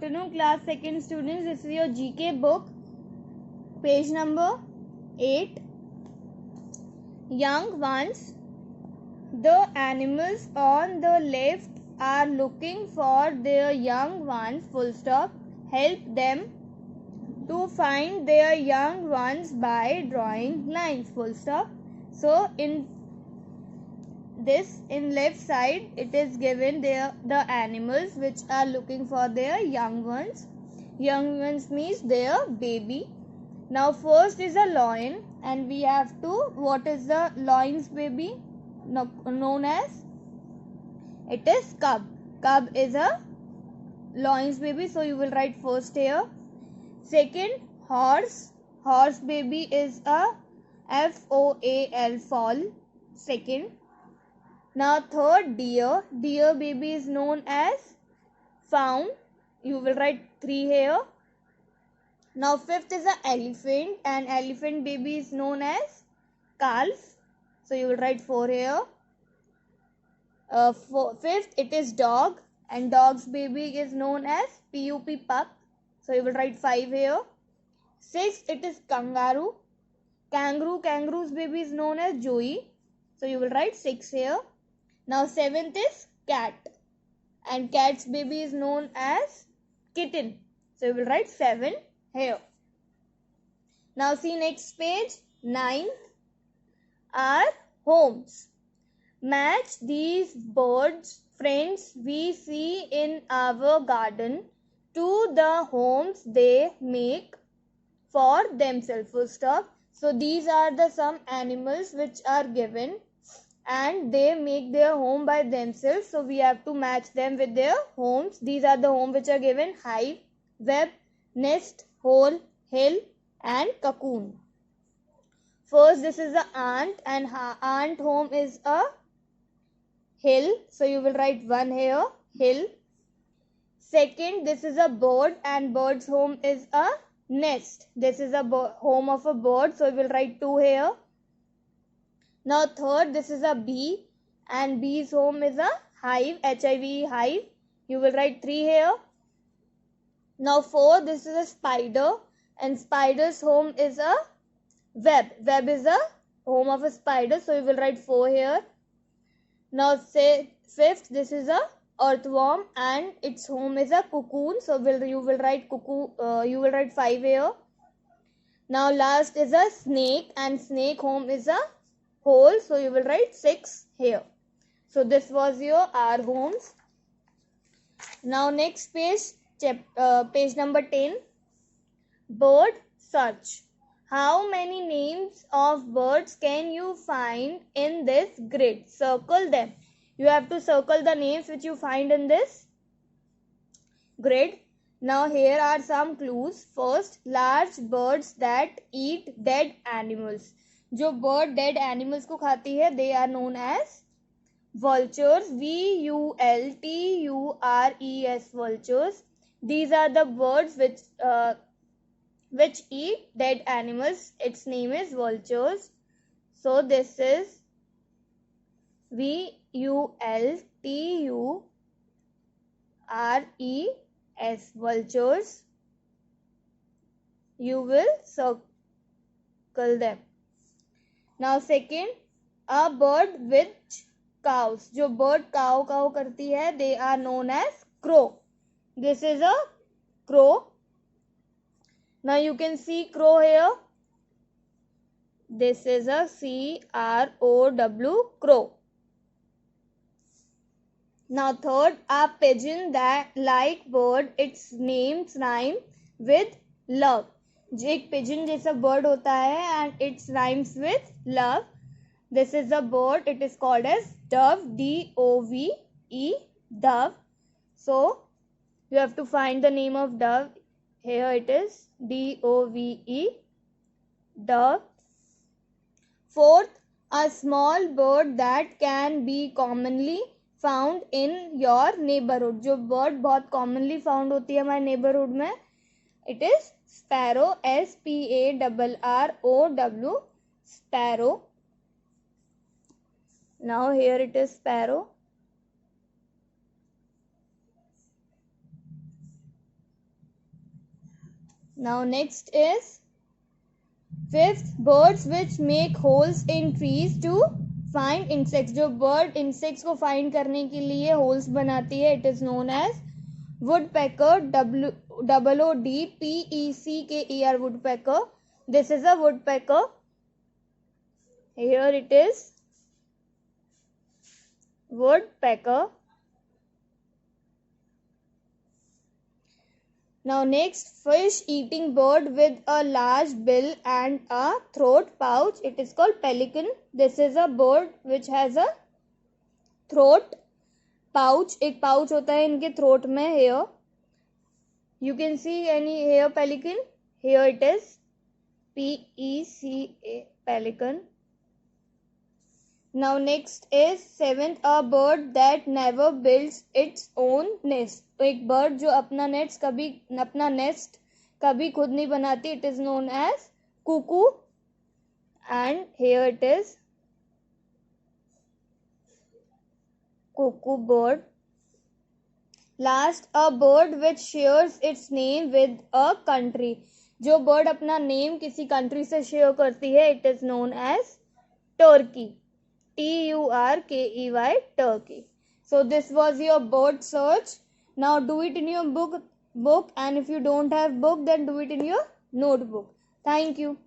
afternoon, class 2nd students. This is your GK book, page number 8. Young ones. The animals on the left are looking for their young ones, full stop. Help them to find their young ones by drawing lines, full stop. So in left side it is given there the animals which are looking for their young ones. Young ones means their baby. Now first is a lion, and we have to, what is the lion's baby known as? It is cub. Cub is a lion's baby, so you will write first here. Second, horse. Horse baby is a FOAL, foal. Second. Now third, deer. Deer baby is known as fawn. You will write 3 here. Now fifth is an elephant, and elephant baby is known as calf. So you will write 4 here. Fifth, it is dog, and dog's baby is known as PUP, pup. So you will write 5 here. Sixth, it is kangaroo. Kangaroo's baby is known as Joey. So you will write 6 here. Now seventh is cat, and cat's baby is known as kitten. So you will write 7 here. Now see next page. 9th are homes. Match these birds, friends, we see in our garden to the homes they make for themselves. Full stop. So these are the some animals which are given, and they make their home by themselves. So we have to match them with their homes. These are the homes which are given: hive, web, nest, hole, hill, and cocoon. First, this is the ant, and ant home is a hill. So you will write 1 here, hill. Second, this is a bird, and bird's home is a nest. This is a home of a bird. So you will write 2 here. Now third, this is a bee, and bee's home is a hive, HIVE, hive. You will write 3 here. Now fourth, this is a spider, and spider's home is a web. Web is a home of a spider, so you will write 4 here. Now say fifth, this is a earthworm, and its home is a cocoon. So you will write cocoon. You will write 5 here. Now last is a snake, and snake home is a hole. So you will write 6 here. So this was your our homes. Now next page, page number 10. Bird search. How many names of birds can you find in this grid? Circle them. You have to circle the names which you find in this grid. Now here are some clues. First, large birds that eat dead animals. जो bird dead animals को खाती है, they are known as vultures. VULTURES, vultures. These are the birds which eat dead animals. Its name is vultures. So this is VULTURES, vultures. You will circle them. Now second, a bird with cows. जो bird cow करती है, they are known as crow. This is a crow. Now you can see crow here. This is a CROW, crow. Now third, a pigeon that like bird, its names rhyme with love. जो एक pigeon जैसा bird होता है, and its rhymes with love. This is a bird. It is called as dove, DOVE, dove. So you have to find the name of dove. Here it is, DOVE, dove. Fourth, a small bird that can be commonly found in your neighborhood. जो bird बहुत commonly found होती है हमारे neighborhood में, it is sparrow, SPARROW, sparrow. Now here it is sparrow. Now next is fifth, birds which make holes in trees to find insects. जो bird insects को find करने के लिए holes बनाती है, it is known as woodpecker. woodpecker, woodpecker. This is a woodpecker. Here it is woodpecker. Now next, fish eating bird with a large bill and a throat pouch. It is called pelican. This is a bird which has a throat pouch. एक pouch होता है इनके throat में. Here you can see any here pelican. Here it is PECA, pelican. Now next is seventh, a bird that never builds its own nest. तो एक bird जो अपना nest कभी खुद नहीं बनाती, it is known as cuckoo. And here it is cuckoo bird. Last, a bird which shares its name with a country. जो bird अपना name किसी country से share करती है, it is known as turkey. TURKEY, turkey. So this was your bird search. Now do it in your book, and if you don't have book, then do it in your notebook. Thank you.